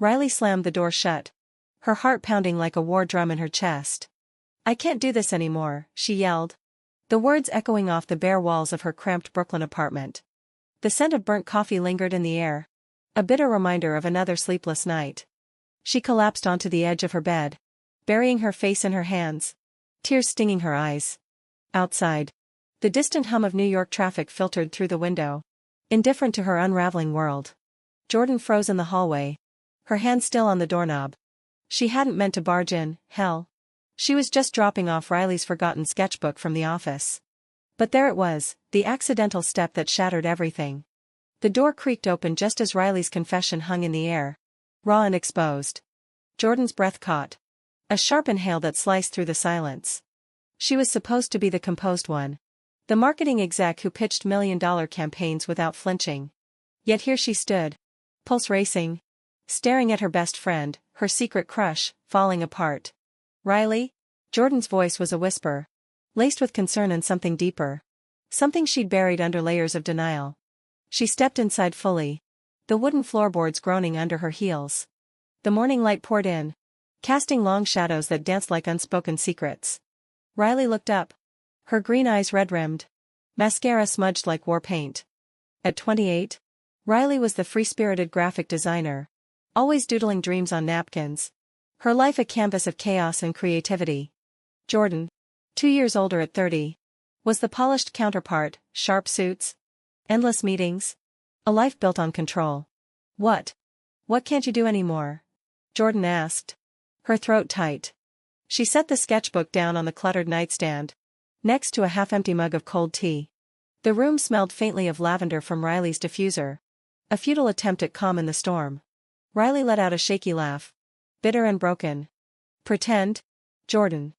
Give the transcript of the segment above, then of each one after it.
Riley slammed the door shut, her heart pounding like a war drum in her chest. "I can't do this anymore," she yelled, the words echoing off the bare walls of her cramped Brooklyn apartment. The scent of burnt coffee lingered in the air, a bitter reminder of another sleepless night. She collapsed onto the edge of her bed, burying her face in her hands, tears stinging her eyes. Outside, the distant hum of New York traffic filtered through the window, indifferent to her unraveling world. Jordan froze in the hallway, her hand still on the doorknob. She hadn't meant to barge in, hell. She was just dropping off Riley's forgotten sketchbook from the office. But there it was, the accidental step that shattered everything. The door creaked open just as Riley's confession hung in the air, raw and exposed. Jordan's breath caught, a sharp inhale that sliced through the silence. She was supposed to be the composed one, the marketing exec who pitched million-dollar campaigns without flinching. Yet here she stood, pulse racing, staring at her best friend, her secret crush, falling apart. "Riley?" Jordan's voice was a whisper, laced with concern and something deeper. Something she'd buried under layers of denial. She stepped inside fully, the wooden floorboards groaning under her heels. The morning light poured in, casting long shadows that danced like unspoken secrets. Riley looked up, her green eyes red-rimmed, mascara smudged like war paint. At 28, Riley was the free-spirited graphic designer, always doodling dreams on napkins, her life a canvas of chaos and creativity. Jordan, 2 years older at 30, was the polished counterpart, sharp suits, endless meetings, a life built on control. What can't you do anymore?" Jordan asked, her throat tight. She set the sketchbook down on the cluttered nightstand, next to a half-empty mug of cold tea. The room smelled faintly of lavender from Riley's diffuser, a futile attempt at calm in the storm. Riley let out a shaky laugh, bitter and broken. "Pretend, Jordan.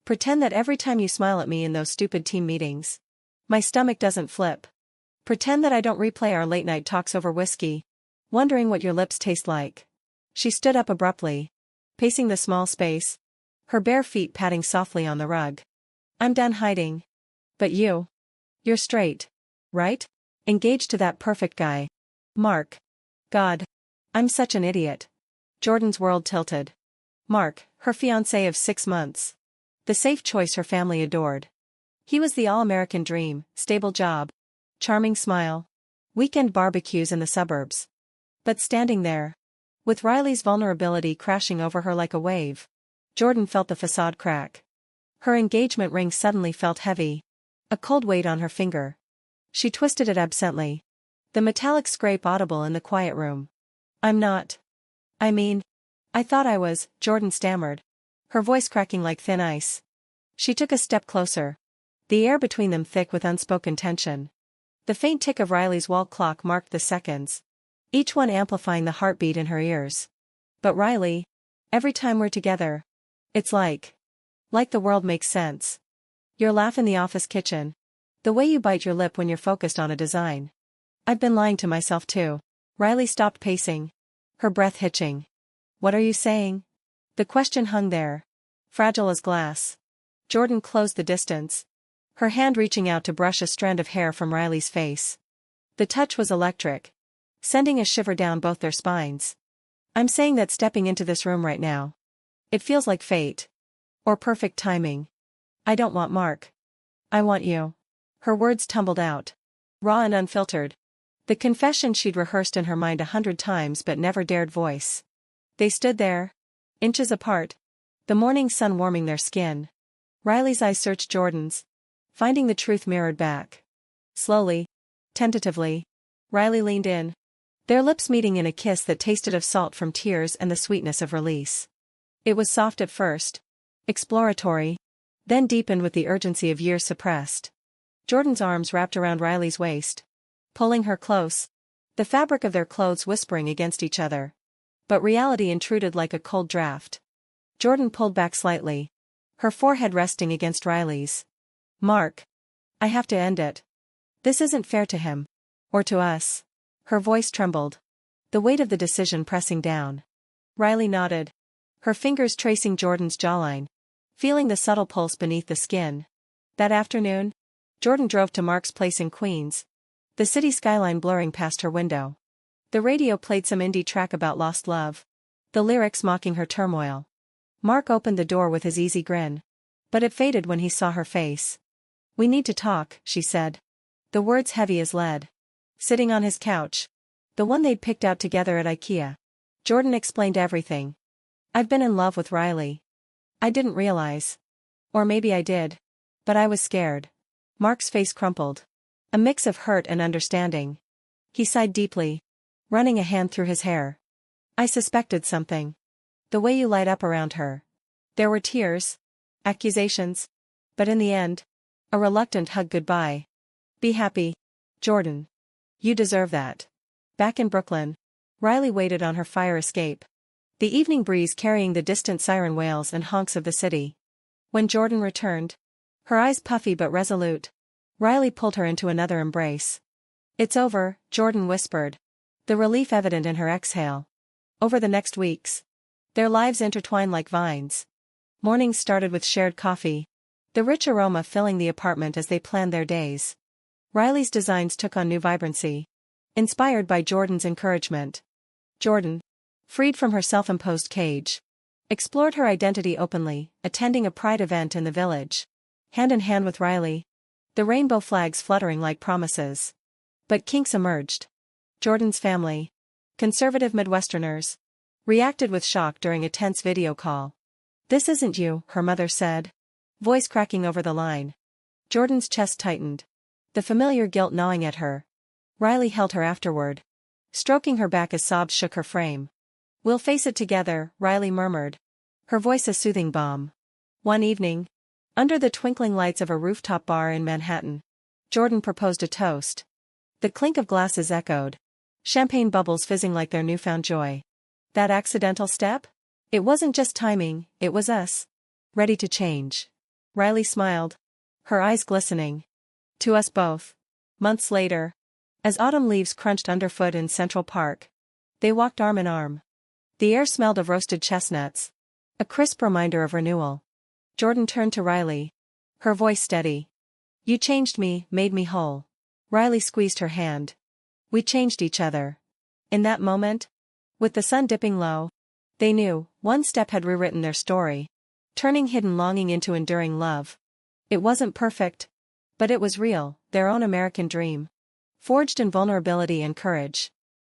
Pretend that every time you smile at me in those stupid team meetings, my stomach doesn't flip. Pretend that I don't replay our late-night talks over whiskey, wondering what your lips taste like." She stood up abruptly, pacing the small space, her bare feet patting softly on the rug. "I'm done hiding. But you're straight, right? Engaged to that perfect guy, Mark. God, I'm such an idiot." Jordan's world tilted. Mark, her fiancé of 6 months. The safe choice her family adored. He was the all-American dream, stable job, charming smile, weekend barbecues in the suburbs. But standing there, with Riley's vulnerability crashing over her like a wave, Jordan felt the facade crack. Her engagement ring suddenly felt heavy, a cold weight on her finger. She twisted it absently, the metallic scrape audible in the quiet room. "I'm not. I mean, I thought I was," Jordan stammered, her voice cracking like thin ice. She took a step closer, the air between them thick with unspoken tension. The faint tick of Riley's wall clock marked the seconds, each one amplifying the heartbeat in her ears. "But Riley, every time we're together, it's like the world makes sense. Your laugh in the office kitchen, the way you bite your lip when you're focused on a design. I've been lying to myself too." Riley stopped pacing, her breath hitching. "What are you saying?" The question hung there, fragile as glass. Jordan closed the distance, her hand reaching out to brush a strand of hair from Riley's face. The touch was electric, sending a shiver down both their spines. "I'm saying that stepping into this room right now, it feels like fate. Or perfect timing. I don't want Mark. I want you." Her words tumbled out, raw and unfiltered, the confession she'd rehearsed in her mind 100 times but never dared voice. They stood there, inches apart, the morning sun warming their skin. Riley's eyes searched Jordan's, finding the truth mirrored back. Slowly, tentatively, Riley leaned in, their lips meeting in a kiss that tasted of salt from tears and the sweetness of release. It was soft at first, exploratory, then deepened with the urgency of years suppressed. Jordan's arms wrapped around Riley's waist, pulling her close, the fabric of their clothes whispering against each other. But reality intruded like a cold draft. Jordan pulled back slightly, her forehead resting against Riley's. "Mark, I have to end it. This isn't fair to him. Or to us." Her voice trembled, the weight of the decision pressing down. Riley nodded, her fingers tracing Jordan's jawline, feeling the subtle pulse beneath the skin. That afternoon, Jordan drove to Mark's place in Queens, the city skyline blurring past her window. The radio played some indie track about lost love, the lyrics mocking her turmoil. Mark opened the door with his easy grin. But it faded when he saw her face. "We need to talk," she said. The words heavy as lead. Sitting on his couch. The one they'd picked out together at IKEA. Jordan explained everything. "I've been in love with Riley. I didn't realize. Or maybe I did. But I was scared." Mark's face crumpled. A mix of hurt and understanding. He sighed deeply, running a hand through his hair. "I suspected something. The way you light up around her." There were tears. Accusations. But in the end, a reluctant hug goodbye. "Be happy, Jordan. You deserve that." Back in Brooklyn, Riley waited on her fire escape. The evening breeze carrying the distant siren wails and honks of the city. When Jordan returned, her eyes puffy but resolute, Riley pulled her into another embrace. "It's over," Jordan whispered, the relief evident in her exhale. Over the next weeks, their lives intertwined like vines. Mornings started with shared coffee, the rich aroma filling the apartment as they planned their days. Riley's designs took on new vibrancy, inspired by Jordan's encouragement. Jordan, freed from her self-imposed cage, explored her identity openly, attending a pride event in the village. Hand in hand with Riley, the rainbow flags fluttering like promises. But kinks emerged. Jordan's family, conservative Midwesterners, reacted with shock during a tense video call. "This isn't you," her mother said, voice cracking over the line. Jordan's chest tightened, the familiar guilt gnawing at her. Riley held her afterward, stroking her back as sobs shook her frame. "We'll face it together," Riley murmured, her voice a soothing balm. One evening, under the twinkling lights of a rooftop bar in Manhattan, Jordan proposed a toast. The clink of glasses echoed, champagne bubbles fizzing like their newfound joy. That accidental step? It wasn't just timing, it was us. Ready to change. Riley smiled, her eyes glistening. "To us both." Months later, as autumn leaves crunched underfoot in Central Park, they walked arm in arm. The air smelled of roasted chestnuts, a crisp reminder of renewal. Jordan turned to Riley, her voice steady. "You changed me, made me whole." Riley squeezed her hand. "We changed each other." In that moment, with the sun dipping low, they knew, one step had rewritten their story, turning hidden longing into enduring love. It wasn't perfect, but it was real, their own American dream, forged in vulnerability and courage.